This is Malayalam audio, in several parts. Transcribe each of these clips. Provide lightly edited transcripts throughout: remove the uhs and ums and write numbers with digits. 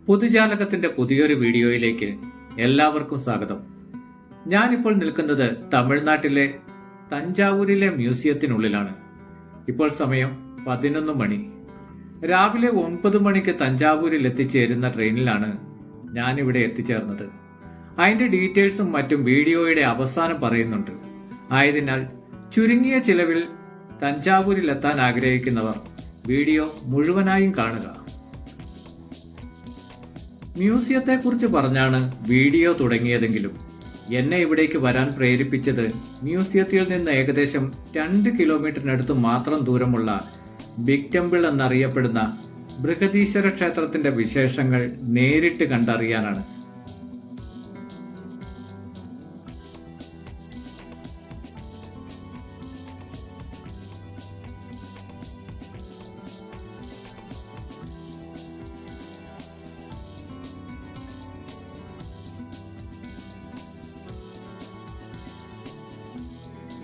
പൊതുജാലകത്തിന്റെ പുതിയൊരു വീഡിയോയിലേക്ക് എല്ലാവർക്കും സ്വാഗതം. ഞാനിപ്പോൾ നിൽക്കുന്നത് തമിഴ്നാട്ടിലെ തഞ്ചാവൂരിലെ മ്യൂസിയത്തിനുള്ളിലാണ്. ഇപ്പോൾ സമയം 11 മണി. രാവിലെ 9 മണിക്ക് തഞ്ചാവൂരിൽ എത്തിച്ചേരുന്ന ട്രെയിനിലാണ് ഞാനിവിടെ എത്തിച്ചേർന്നത്. അതിന്റെ ഡീറ്റെയിൽസും മറ്റും വീഡിയോയുടെ അവസാനം പറയുന്നുണ്ട്. ആയതിനാൽ ചുരുങ്ങിയ ചിലവിൽ തഞ്ചാവൂരിൽ എത്താൻ ആഗ്രഹിക്കുന്നവർ വീഡിയോ മുഴുവനായും കാണുക. മ്യൂസിയത്തെക്കുറിച്ച് പറഞ്ഞാണ് വീഡിയോ തുടങ്ങിയതെങ്കിലും എന്നെ ഇവിടേക്ക് വരാൻ പ്രേരിപ്പിച്ചത് മ്യൂസിയത്തിൽ നിന്ന് ഏകദേശം 2 കിലോമീറ്ററിനടുത്ത് മാത്രം ദൂരമുള്ള ബിഗ് ടെമ്പിൾ എന്നറിയപ്പെടുന്ന ബൃഹദീശ്വര ക്ഷേത്രത്തിന്റെ വിശേഷങ്ങൾ നേരിട്ട് കണ്ടറിയാനാണ്.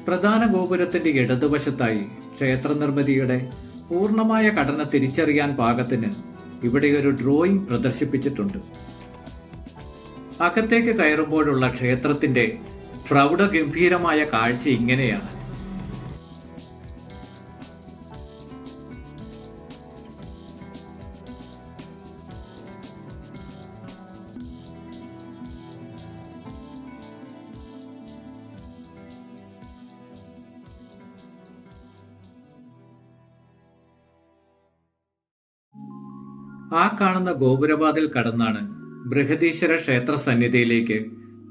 പ്രധാന ഗോപുരത്തിന്റെ ഇടതുവശത്തായി ക്ഷേത്ര നിർമ്മിതിയുടെ പൂർണ്ണമായ ഘടന തിരിച്ചറിയാൻ പാകത്തിന് ഇവിടെ ഒരു ഡ്രോയിങ് പ്രദർശിപ്പിച്ചിട്ടുണ്ട്. അകത്തേക്ക് കയറുമ്പോഴുള്ള ക്ഷേത്രത്തിന്റെ പ്രൗഢഗംഭീരമായ കാഴ്ച ഇങ്ങനെയാണ്. ആ കാണുന്ന ഗോപുരവാതിൽ കടന്നാണ് ബൃഹദീശ്വര ക്ഷേത്ര സന്നിധിയിലേക്ക്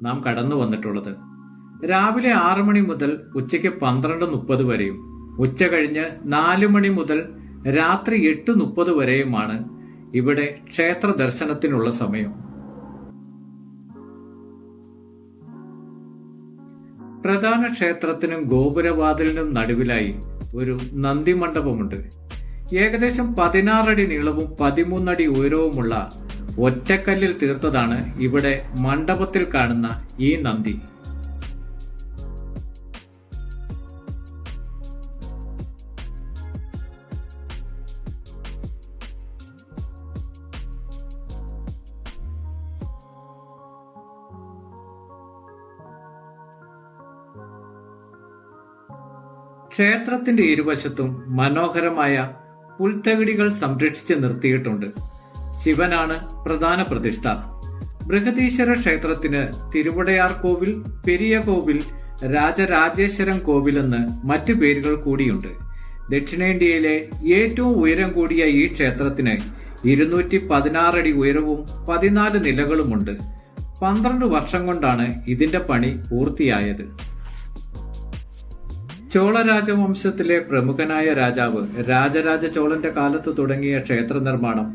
നാം കടന്നു വന്നിട്ടുള്ളത്. രാവിലെ 6 മണി മുതൽ ഉച്ചയ്ക്ക് 12:30 വരെയും ഉച്ച കഴിഞ്ഞ് 4 മണി മുതൽ രാത്രി 8:30 വരെയുമാണ് ഇവിടെ ക്ഷേത്ര ദർശനത്തിനുള്ള സമയം. പ്രധാന ക്ഷേത്രത്തിനും ഗോപുരവാതിലിനും നടുവിലായി ഒരു നന്ദി മണ്ഡപമുണ്ട്. ഏകദേശം 16 അടി നീളവും 13 അടി ഉയരവുമുള്ള ഒറ്റക്കല്ലിൽ തീർത്തതാണ് ഇവിടെ മണ്ഡപത്തിൽ കാണുന്ന ഈ നന്ദി. ക്ഷേത്രത്തിന്റെ ഇരുവശത്തും മനോഹരമായ പുൽത്തകിടികൾ സംരക്ഷിച്ച് നിർത്തിയിട്ടുണ്ട്. ശിവനാണ് പ്രധാന പ്രതിഷ്ഠ. ബൃഹദീശ്വര ക്ഷേത്രത്തിന് തിരുവടയാർ കോവിൽ, പെരിയ കോവിൽ, രാജരാജേശ്വരം കോവിൽ എന്ന് മറ്റു പേരുകൾ കൂടിയുണ്ട്. ദക്ഷിണേന്ത്യയിലെ ഏറ്റവും ഉയരം കൂടിയ ഈ ക്ഷേത്രത്തിന് 216 അടി ഉയരവും 14 നിലകളുമുണ്ട്. 12 വർഷം കൊണ്ടാണ് ഇതിന്റെ പണി പൂർത്തിയായത്. ചോള രാജവംശത്തിലെ പ്രമുഖനായ രാജാവ് രാജരാജ ചോളന്റെ കാലത്ത് തുടങ്ങിയ ക്ഷേത്ര നിർമ്മാണം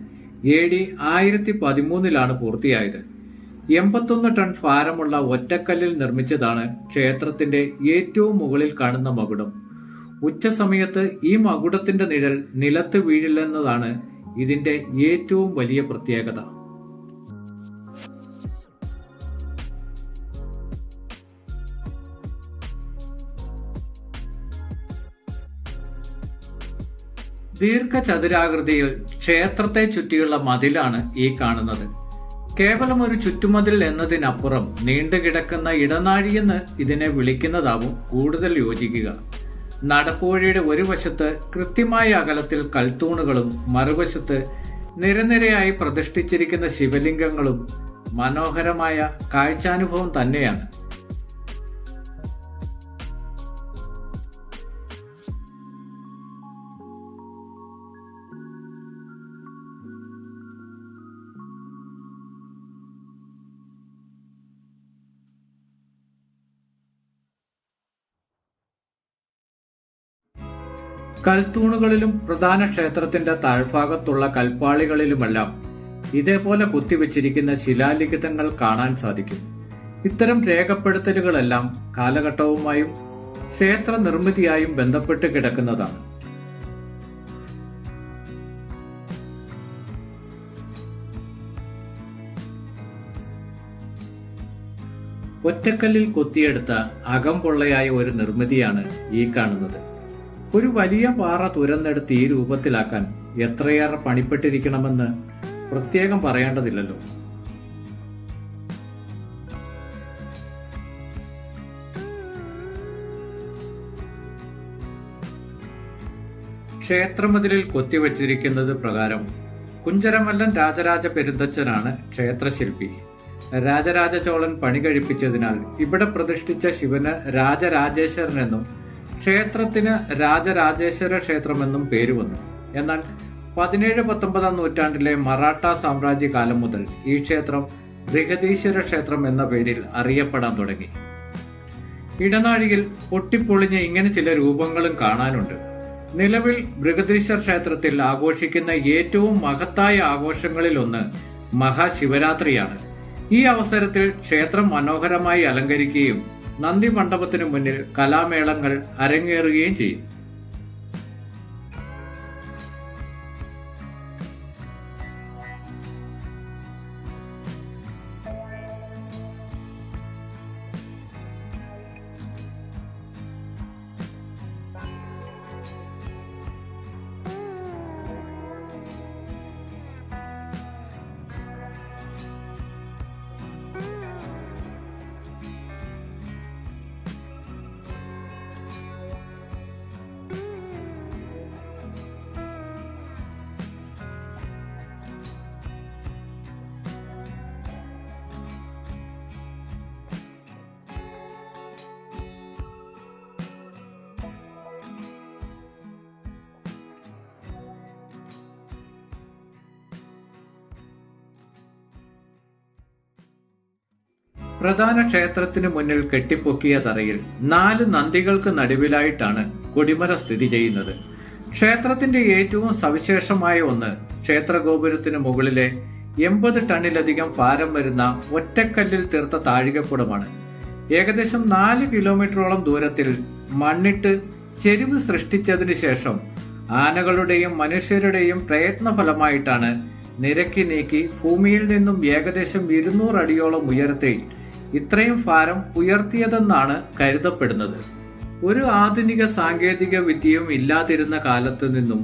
AD 1013 പൂർത്തിയായത്. 81 ടൺ ഭാരമുള്ള ഒറ്റക്കല്ലിൽ നിർമ്മിച്ചതാണ് ക്ഷേത്രത്തിന്റെ ഏറ്റവും മുകളിൽ കാണുന്ന മകുടം. ഉച്ചസമയത്ത് ഈ മകുടത്തിന്റെ നിഴൽ നിലത്ത് വീഴില്ലെന്നതാണ് ഇതിന്റെ ഏറ്റവും വലിയ പ്രത്യേകത. ദീർഘചതുരാകൃതിയിൽ ക്ഷേത്രത്തെ ചുറ്റിയുള്ള മതിലാണ് ഈ കാണുന്നത്. കേവലം ഒരു ചുറ്റുമതിൽ എന്നതിനപ്പുറം നീണ്ടുകിടക്കുന്ന ഇടനാഴിയെന്ന് ഇതിനെ വിളിക്കുന്നതാവും കൂടുതൽ യോജിക്കുക. നടപ്പുവഴിയുടെ ഒരു വശത്ത് കൃത്യമായ അകലത്തിൽ കൽത്തൂണുകളും മറുവശത്ത് നിരനിരയായി പ്രതിഷ്ഠിച്ചിരിക്കുന്ന ശിവലിംഗങ്ങളും മനോഹരമായ കാഴ്ചാനുഭവം തന്നെയാണ്. കൽത്തൂണുകളിലും പ്രധാന ക്ഷേത്രത്തിന്റെ താഴ്ഭാഗത്തുള്ള കൽപ്പാളികളിലുമെല്ലാം ഇതേപോലെ കുത്തിവെച്ചിരിക്കുന്ന ശിലാലിഖിതങ്ങൾ കാണാൻ സാധിക്കും. ഇത്തരം രേഖപ്പെടുത്തലുകളെല്ലാം കാലഘട്ടവുമായും ക്ഷേത്ര നിർമ്മിതിയായും ബന്ധപ്പെട്ട് കിടക്കുന്നതാണ്. ഒറ്റക്കല്ലിൽ കൊത്തിയെടുത്ത അകംപൊള്ളയായ ഒരു നിർമ്മിതിയാണ് ഈ കാണുന്നത്. ഒരു വലിയ പാറ തുരന്നെടുത്ത് ഈ രൂപത്തിലാക്കാൻ എത്രയേറെ പണിപ്പെട്ടിരിക്കണമെന്ന് പ്രത്യേകം പറയേണ്ടതില്ലല്ലോ. ക്ഷേത്രമതിലിൽ കൊത്തിവച്ചിരിക്കുന്നത് പ്രകാരം കുഞ്ചരമല്ലൻ രാജരാജ പെരുന്തച്ചനാണ് ക്ഷേത്രശില്പി. രാജരാജ ചോളൻ പണി കഴിപ്പിച്ചതിനാൽ ഇവിടെ പ്രതിഷ്ഠിച്ച ശിവന് രാജരാജേശ്വരനെന്നും ക്ഷേത്രത്തിന് രാജരാജേശ്വര ക്ഷേത്രമെന്നും പേര് വന്നു. എന്നാൽ 17-19 നൂറ്റാണ്ടിലെ മറാഠ സാമ്രാജ്യ കാലം മുതൽ ഈ ക്ഷേത്രം ബൃഹദീശ്വര ക്ഷേത്രം എന്ന പേരിൽ അറിയപ്പെടാൻ തുടങ്ങി. ഇടനാഴിയിൽ പൊട്ടിപ്പൊളിഞ്ഞ ഇങ്ങനെ ചില രൂപങ്ങളും കാണാനുണ്ട്. നിലവിൽ ബൃഹദീശ്വര ക്ഷേത്രത്തിൽ ആഘോഷിക്കുന്ന ഏറ്റവും മഹത്തായ ആഘോഷങ്ങളിൽ ഒന്ന് മഹാശിവരാത്രിയാണ്. ഈ അവസരത്തിൽ ക്ഷേത്രം മനോഹരമായി അലങ്കരിക്കുകയും നന്ദി മണ്ഡപത്തിനു മുന്നിൽ കലാമേളങ്ങൾ അരങ്ങേറുകയും ചെയ്യും. പ്രധാന ക്ഷേത്രത്തിന് മുന്നിൽ കെട്ടിപ്പൊക്കിയ തറയിൽ 4 നന്ദികൾക്ക് നടുവിലായിട്ടാണ് കൊടിമര സ്ഥിതി ചെയ്യുന്നത്. ക്ഷേത്രത്തിന്റെ ഏറ്റവും സവിശേഷമായ ഒന്ന് ക്ഷേത്രഗോപുരത്തിന് മുകളിലെ 80 ടണ്ണിലധികം ഭാരം വരുന്ന ഒറ്റക്കല്ലിൽ തീർത്ത താഴികക്കുടമാണ്. ഏകദേശം 4 കിലോമീറ്ററോളം ദൂരത്തിൽ മണ്ണിട്ട് ചെരിവ് സൃഷ്ടിച്ചതിന് ശേഷം ആനകളുടെയും മനുഷ്യരുടെയും പ്രയത്നഫലമായിട്ടാണ് നിരക്കി നീക്കി ഭൂമിയിൽ നിന്നും ഏകദേശം 200 അടിയോളം ഉയരത്തിൽ ഇത്രയും ഭാരം ഉയർത്തിയതെന്നാണ് കരുതപ്പെടുന്നത്. ഒരു ആധുനിക സാങ്കേതിക വിദ്യയും ഇല്ലാതിരുന്ന കാലത്ത് നിന്നും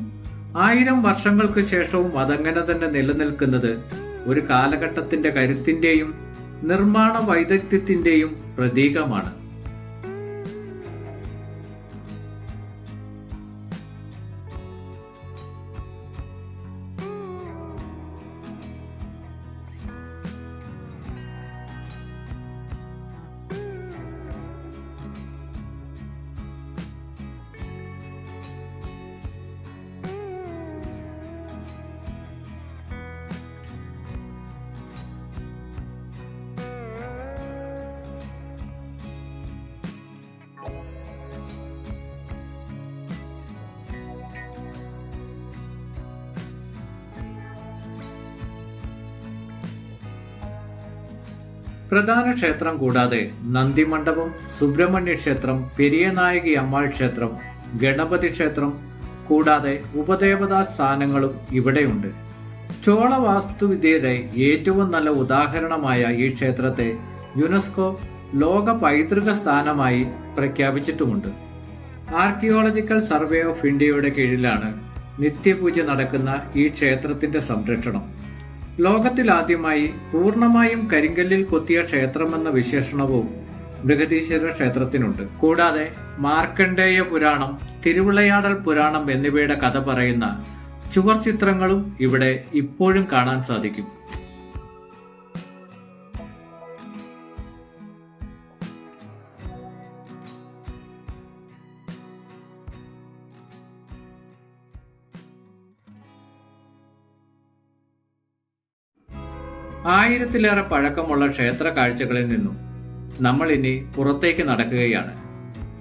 1000 വർഷങ്ങൾക്ക് ശേഷവും അതങ്ങനെ തന്നെ നിലനിൽക്കുന്നത് ഒരു കാലഘട്ടത്തിന്റെ കരുത്തിന്റെയും നിർമ്മാണ വൈദഗ്ധ്യത്തിന്റെയും പ്രതീകമാണ്. പ്രധാന ക്ഷേത്രം കൂടാതെ നന്ദിമണ്ഡപം, സുബ്രഹ്മണ്യ ക്ഷേത്രം, പെരിയനായകി അമ്മാൾ ക്ഷേത്രം, ഗണപതി ക്ഷേത്രം കൂടാതെ ഉപദേവതാ സ്ഥാനങ്ങളും ഇവിടെയുണ്ട്. ചോള വാസ്തുവിദ്യയുടെ ഏറ്റവും നല്ല ഉദാഹരണമായ ഈ ക്ഷേത്രത്തെ യുനെസ്കോ ലോക പൈതൃക സ്ഥാനമായി പ്രഖ്യാപിച്ചിട്ടുമുണ്ട്. ആർക്കിയോളജിക്കൽ സർവേ ഓഫ് ഇന്ത്യയുടെ കീഴിലാണ് നിത്യപൂജ നടക്കുന്ന ഈ ക്ഷേത്രത്തിന്റെ സംരക്ഷണം. ലോകത്തിലാദ്യമായി പൂർണ്ണമായും കരിങ്കല്ലിൽ കൊത്തിയ ക്ഷേത്രമെന്ന വിശേഷണവും ബൃഹദീശ്വര ക്ഷേത്രത്തിനുണ്ട്. കൂടാതെ മാർക്കണ്ഡേയ പുരാണം, തിരുവിളയാടൽ പുരാണം എന്നിവയുടെ കഥ പറയുന്ന ചുവർ ചിത്രങ്ങളും ഇവിടെ ഇപ്പോഴും കാണാൻ സാധിക്കും. ആയിരത്തിലേറെ പഴക്കമുള്ള ക്ഷേത്ര കാഴ്ചകളിൽ നിന്നും നമ്മൾ ഇനി പുറത്തേക്ക് നടക്കുകയാണ്.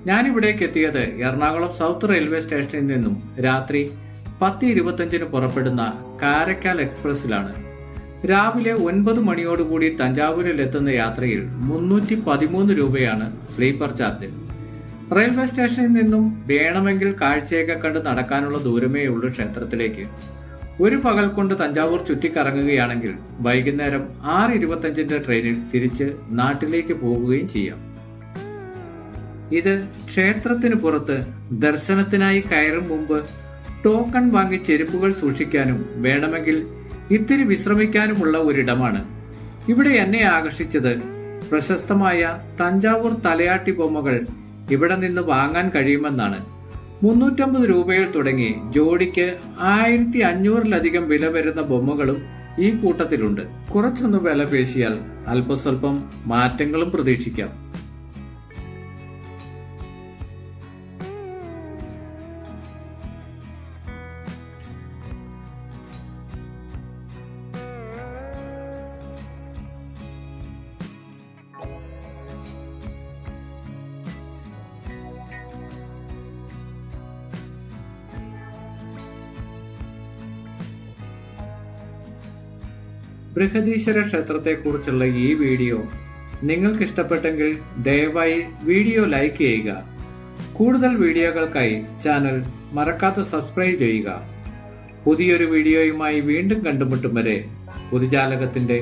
ഞാനിവിടേക്ക് എത്തിയത് എറണാകുളം സൗത്ത് റെയിൽവേ സ്റ്റേഷനിൽ നിന്നും രാത്രി 10:25 പുറപ്പെടുന്ന കാരക്കാൽ എക്സ്പ്രസിലാണ്. രാവിലെ 9 മണിയോടുകൂടി തഞ്ചാവൂരിൽ എത്തുന്ന യാത്രയിൽ 313 രൂപയാണ് സ്ലീപ്പർ ചാർജ്. റെയിൽവേ സ്റ്റേഷനിൽ നിന്നും വേണമെങ്കിൽ കാഴ്ചയൊക്കെ കണ്ട് നടക്കാനുള്ള ദൂരമേ ഉള്ളൂ ക്ഷേത്രത്തിലേക്ക്. ഒരു പകൽ കൊണ്ട് തഞ്ചാവൂർ ചുറ്റിക്കറങ്ങുകയാണെങ്കിൽ വൈകുന്നേരം 6:25 ട്രെയിനിൽ തിരിച്ച് നാട്ടിലേക്ക് പോകുകയും ചെയ്യാം. ഇത് ക്ഷേത്രത്തിന് പുറത്ത് ദർശനത്തിനായി കയറും മുമ്പ് ടോക്കൺ വാങ്ങി ചെരുപ്പുകൾ സൂക്ഷിക്കാനും വേണമെങ്കിൽ ഇത്തിരി വിശ്രമിക്കാനുമുള്ള ഒരിടമാണ്. ഇവിടെ എന്നെ ആകർഷിച്ചത് പ്രശസ്തമായ തഞ്ചാവൂർ തലയാട്ടി ബൊമ്മകൾ ഇവിടെ നിന്ന് വാങ്ങാൻ കഴിയുമെന്നാണ്. 350 രൂപയിൽ തുടങ്ങി ജോഡിക്ക് 1500-ലധികം വില വരുന്ന ബൊമ്മകളും ഈ കൂട്ടത്തിലുണ്ട്. കുറച്ചൊന്ന് വില പേശിയാൽ അല്പസ്വല്പം മാറ്റങ്ങളും പ്രതീക്ഷിക്കാം. ബൃഹദീശ്വര ക്ഷേത്രത്തെക്കുറിച്ചുള്ള ഈ വീഡിയോ നിങ്ങൾക്ക് ഇഷ്ടപ്പെട്ടെങ്കിൽ ദയവായി വീഡിയോ ലൈക്ക് ചെയ്യുക. കൂടുതൽ വീഡിയോകൾക്കായി ചാനൽ മറക്കാതെ സബ്സ്ക്രൈബ് ചെയ്യുക. പുതിയൊരു വീഡിയോയുമായി വീണ്ടും കണ്ടുമുട്ടും വരെ പുതുജാലകത്തിന്റെ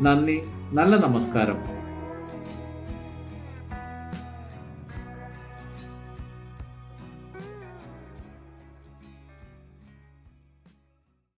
നന്ദി, നല്ല നമസ്കാരം.